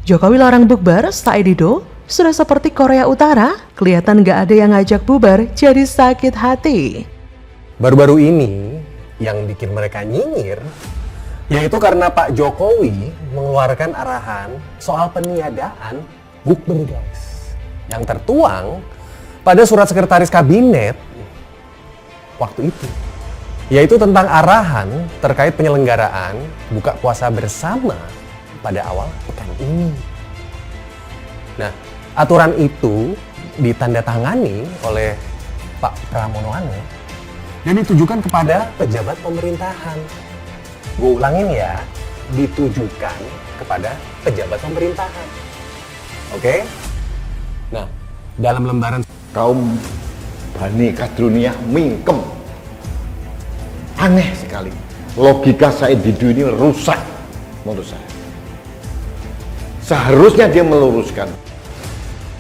Jokowi larang bukber, Said Didu sudah seperti Korea Utara, kelihatan gak ada yang ngajak bubar jadi sakit hati. Baru-baru ini yang bikin mereka nyinyir, yaitu karena Pak Jokowi mengeluarkan arahan soal peniadaan bukber guys. Yang tertuang pada surat sekretaris kabinet waktu itu. Yaitu tentang arahan terkait penyelenggaraan buka puasa bersama pada awal pekan ini. Nah, aturan itu ditandatangani oleh Pak Pramono Anung dan ditujukan kepada pejabat pemerintahan. Gue ulangin ya, ditujukan kepada pejabat pemerintahan. Oke? Nah, dalam lembaran kaum Bani Kadrunia mingkem. Aneh sekali. Logika Said Didu ini rusak menurut saya. Seharusnya dia meluruskan.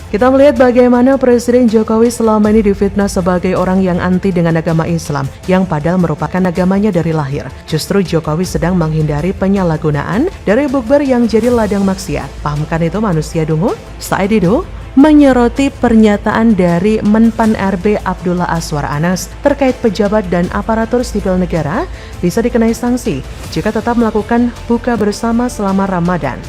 Kita melihat bagaimana Presiden Jokowi selama ini difitnah sebagai orang yang anti dengan agama Islam, yang padahal merupakan agamanya dari lahir. Justru Jokowi sedang menghindari penyalahgunaan dari bukber yang jadi ladang maksiat. Pahamkan itu manusia dungu? Said Didu menyoroti pernyataan dari Menpan RB Abdullah Azwar Anas terkait pejabat dan aparatur sipil negara bisa dikenai sanksi jika tetap melakukan buka bersama selama Ramadan.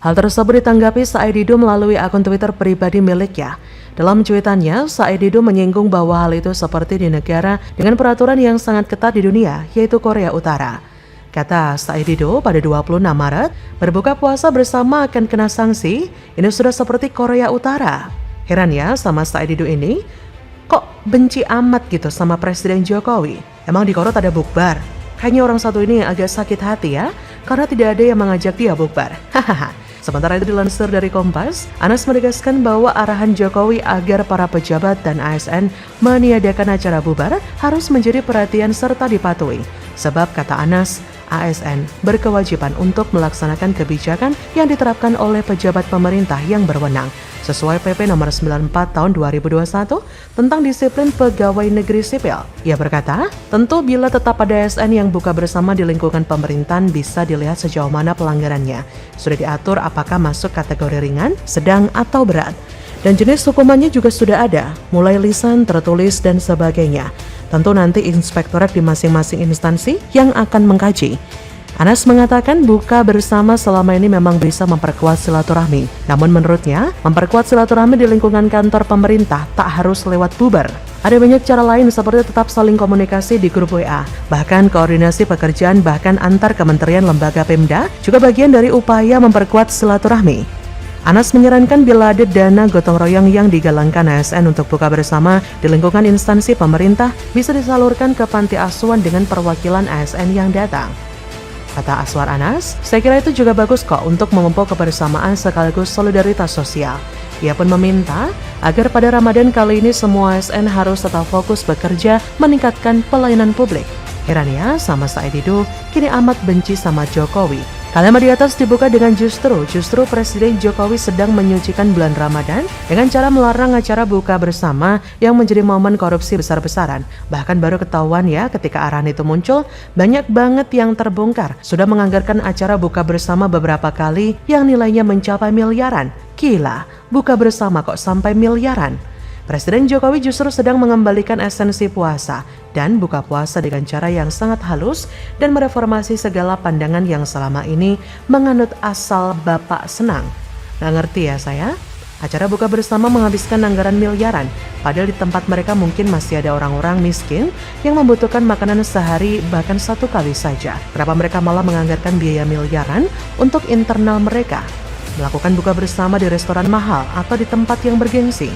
Hal tersebut ditanggapi Said Didu melalui akun Twitter pribadi miliknya. Dalam cuitannya, Said Didu menyinggung bahwa hal itu seperti di negara dengan peraturan yang sangat ketat di dunia, yaitu Korea Utara. Kata Said Didu pada 26 Maret, berbuka puasa bersama akan kena sanksi, ini sudah seperti Korea Utara. Heran ya sama Said Didu ini, kok benci amat gitu sama Presiden Jokowi? Emang di Korot ada bukbar? Kayaknya orang satu ini agak sakit hati ya, karena tidak ada yang mengajak dia bukbar. Hahaha. Sementara itu dilansir dari Kompas, Anas menegaskan bahwa arahan Jokowi agar para pejabat dan ASN meniadakan acara bubar harus menjadi perhatian serta dipatuhi. Sebab kata Anas, ASN berkewajiban untuk melaksanakan kebijakan yang diterapkan oleh pejabat pemerintah yang berwenang sesuai PP nomor 94 tahun 2021 tentang disiplin pegawai negeri sipil. Ia berkata, tentu bila tetap ada ASN yang buka bersama di lingkungan pemerintahan bisa dilihat sejauh mana pelanggarannya. Sudah diatur apakah masuk kategori ringan, sedang, atau berat. Dan jenis hukumannya juga sudah ada, mulai lisan, tertulis, dan sebagainya. Tentu nanti inspektorat di masing-masing instansi yang akan mengkaji. Anas mengatakan buka bersama selama ini memang bisa memperkuat silaturahmi. Namun menurutnya, memperkuat silaturahmi di lingkungan kantor pemerintah tak harus lewat bubar. Ada banyak cara lain seperti tetap saling komunikasi di grup WA. Bahkan koordinasi pekerjaan bahkan antar kementerian lembaga Pemda juga bagian dari upaya memperkuat silaturahmi. Anas menyarankan bila ada dana gotong royong yang digalangkan ASN untuk buka bersama di lingkungan instansi pemerintah bisa disalurkan ke panti asuhan dengan perwakilan ASN yang datang. Kata Azwar Anas, saya kira itu juga bagus kok untuk memupuk kebersamaan sekaligus solidaritas sosial. Ia pun meminta agar pada Ramadan kali ini semua ASN harus tetap fokus bekerja meningkatkan pelayanan publik. Heran ya sama Said Didu, kini amat benci sama Jokowi. Kalimat di atas dibuka dengan justru Presiden Jokowi sedang menyucikan bulan Ramadan dengan cara melarang acara buka bersama yang menjadi momen korupsi besar-besaran. Bahkan baru ketahuan ya ketika arahan itu muncul, banyak banget yang terbongkar. Sudah menganggarkan acara buka bersama beberapa kali yang nilainya mencapai miliaran. Gila, buka bersama kok sampai miliaran. Presiden Jokowi justru sedang mengembalikan esensi puasa dan buka puasa dengan cara yang sangat halus dan mereformasi segala pandangan yang selama ini menganut asal Bapak senang. Nggak ngerti ya saya? Acara buka bersama menghabiskan anggaran miliaran, padahal di tempat mereka mungkin masih ada orang-orang miskin yang membutuhkan makanan sehari bahkan satu kali saja. Kenapa mereka malah menganggarkan biaya miliaran untuk internal mereka? Melakukan buka bersama di restoran mahal atau di tempat yang bergengsi.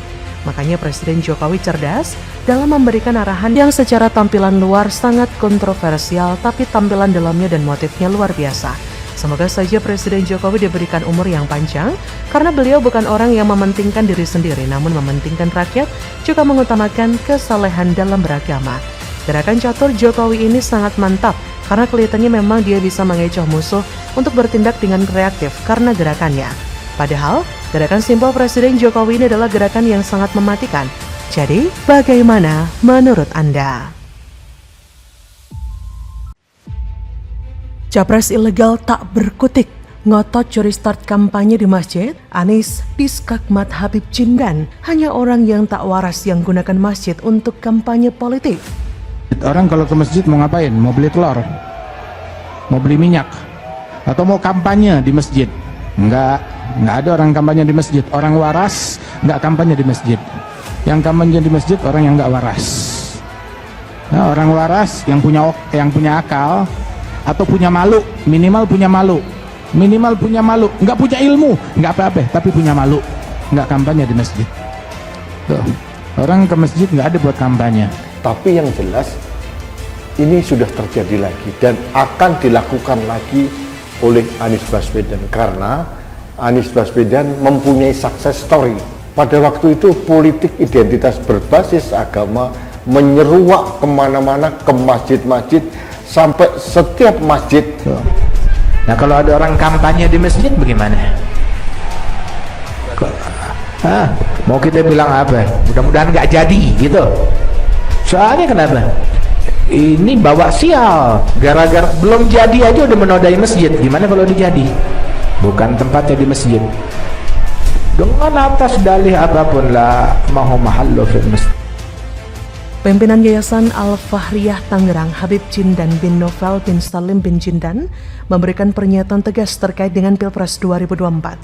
Makanya Presiden Jokowi cerdas dalam memberikan arahan yang secara tampilan luar sangat kontroversial tapi tampilan dalamnya dan motifnya luar biasa. Semoga saja Presiden Jokowi diberikan umur yang panjang karena beliau bukan orang yang mementingkan diri sendiri namun mementingkan rakyat, juga mengutamakan kesalehan dalam beragama. Gerakan catur Jokowi ini sangat mantap karena kelihatannya memang dia bisa mengecoh musuh untuk bertindak dengan kreatif karena gerakannya. Padahal, gerakan simpel Presiden Jokowi ini adalah gerakan yang sangat mematikan. Jadi, bagaimana menurut Anda? Capres ilegal tak berkutik, ngotot curi start kampanye di masjid, Anies diskakmat Habib Jindan, hanya orang yang tak waras yang gunakan masjid untuk kampanye politik. Orang kalau ke masjid mau ngapain? Mau beli telur? Mau beli minyak? Atau mau kampanye di masjid? Enggak ada orang kampanye di masjid. Orang waras enggak kampanye di masjid. Yang kampanye di masjid orang yang enggak waras. Nah, orang waras yang punya akal atau punya malu, minimal punya malu, enggak punya ilmu, enggak apa-apa, tapi punya malu, enggak kampanye di masjid. Tuh, orang ke masjid enggak ada buat kampanye. Tapi yang jelas ini sudah terjadi lagi dan akan dilakukan lagi oleh Anies Baswedan karena Anies Baswedan mempunyai success story. Pada waktu itu politik identitas berbasis agama menyeruak kemana-mana, ke masjid-masjid, sampai setiap masjid. Nah, kalau ada orang kampanye di masjid bagaimana? Mau kita bilang apa? Mudah-mudahan nggak jadi gitu. Soalnya kenapa? Ini bawa sial, gara-gara belum jadi aja udah menodai masjid. Gimana kalau dijadi? Bukan tempatnya di masjid. Dengan atas dalih apapun la mahu mahallu fil masjid. Pimpinan Yayasan Al-Fahriyah Tangerang, Habib Jindan bin Novel bin Salim bin Jindan, memberikan pernyataan tegas terkait dengan Pilpres 2024.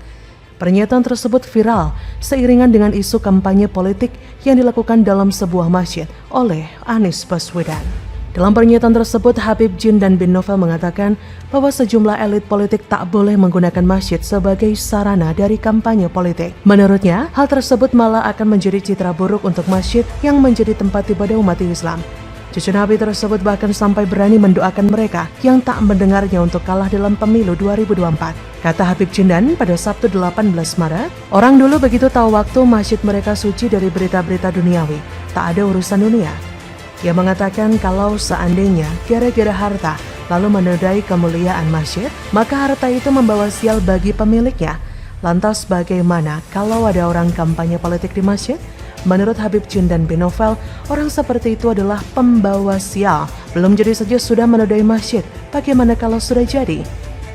Pernyataan tersebut viral seiringan dengan isu kampanye politik yang dilakukan dalam sebuah masjid oleh Anies Baswedan. Dalam pernyataan tersebut, Habib Jindan bin Novel mengatakan bahwa sejumlah elit politik tak boleh menggunakan masjid sebagai sarana dari kampanye politik. Menurutnya, hal tersebut malah akan menjadi citra buruk untuk masjid yang menjadi tempat ibadah umat Islam. Cucu Nabi tersebut bahkan sampai berani mendoakan mereka yang tak mendengarnya untuk kalah dalam pemilu 2024. Kata Habib Jindan pada Sabtu 18 Maret, orang dulu begitu tahu waktu masjid mereka suci dari berita-berita duniawi, tak ada urusan dunia. Ia mengatakan kalau seandainya gara-gara harta lalu menodai kemuliaan masjid, maka harta itu membawa sial bagi pemiliknya. Lantas bagaimana kalau ada orang kampanye politik di masjid? Menurut Habib Jindan bin Novel, orang seperti itu adalah pembawa sial. Belum jadi saja sudah menodai masjid, bagaimana kalau sudah jadi?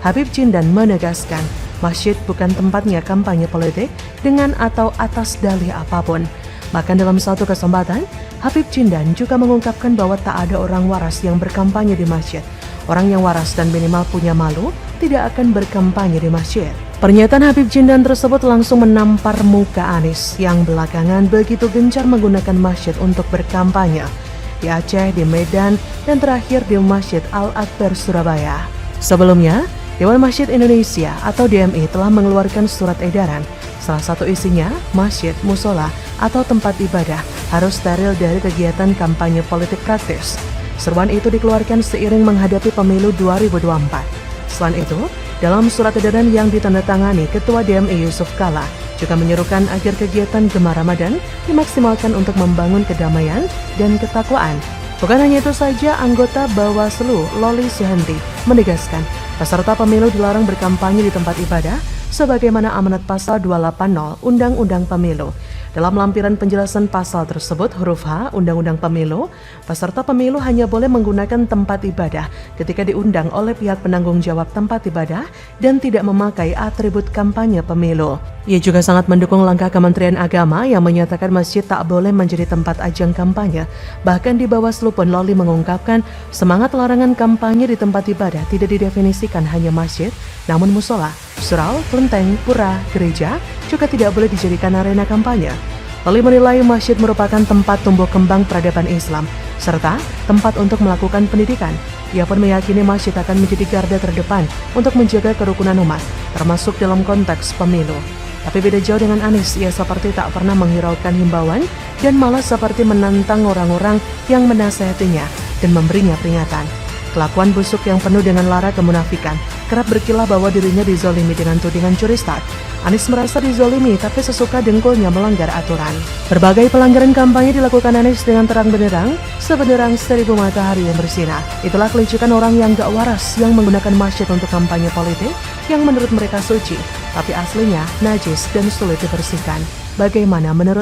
Habib Jindan menegaskan, masjid bukan tempatnya kampanye politik dengan atau atas dalih apapun. Bahkan dalam satu kesempatan, Habib Jindan juga mengungkapkan bahwa tak ada orang waras yang berkampanye di masjid. Orang yang waras dan minimal punya malu tidak akan berkampanye di masjid. Pernyataan Habib Jindan tersebut langsung menampar muka Anies yang belakangan begitu gencar menggunakan masjid untuk berkampanye di Aceh, di Medan, dan terakhir di Masjid Al-Akbar Surabaya. Sebelumnya, Dewan Masjid Indonesia atau DMI telah mengeluarkan surat edaran. Salah satu isinya, masjid, musola, atau tempat ibadah harus steril dari kegiatan kampanye politik praktis. Seruan itu dikeluarkan seiring menghadapi pemilu 2024. Selain itu, dalam surat edaran yang ditandatangani Ketua DMI Yusuf Kala juga menyerukan agar kegiatan Gemar Ramadan dimaksimalkan untuk membangun kedamaian dan ketakwaan. Bukan hanya itu saja, anggota Bawaslu Loli Suhanti menegaskan peserta pemilu dilarang berkampanye di tempat ibadah sebagaimana amanat pasal 280 Undang-Undang Pemilu. Dalam lampiran penjelasan pasal tersebut, huruf H Undang-Undang Pemilu, peserta pemilu hanya boleh menggunakan tempat ibadah ketika diundang oleh pihak penanggung jawab tempat ibadah dan tidak memakai atribut kampanye pemilu. Ia juga sangat mendukung langkah Kementerian Agama yang menyatakan masjid tak boleh menjadi tempat ajang kampanye. Bahkan di Bawaslu pun Loli mengungkapkan semangat larangan kampanye di tempat ibadah tidak didefinisikan hanya masjid, namun musola, surau, kelenteng, pura, gereja juga tidak boleh dijadikan arena kampanye. Loli menilai masjid merupakan tempat tumbuh kembang peradaban Islam, serta tempat untuk melakukan pendidikan. Ia pun meyakini masjid akan menjadi garda terdepan untuk menjaga kerukunan umat, termasuk dalam konteks pemilu. Tapi beda jauh dengan Anies, ia seperti tak pernah menghiraukan himbauan dan malah seperti menantang orang-orang yang menasihatinya dan memberinya peringatan. Kelakuan busuk yang penuh dengan lara kemunafikan kerap berkilah bahwa dirinya dizolimi dengan tudingan curi start. Anies merasa dizolimi tapi sesuka dengkulnya melanggar aturan. Berbagai pelanggaran kampanye dilakukan Anies dengan terang benderang, sebenderang 1000 matahari yang bersinar. Itulah kelicikan orang yang gak waras yang menggunakan masjid untuk kampanye politik yang menurut mereka suci, tapi aslinya najis dan sulit dibersihkan. Bagaimana menurut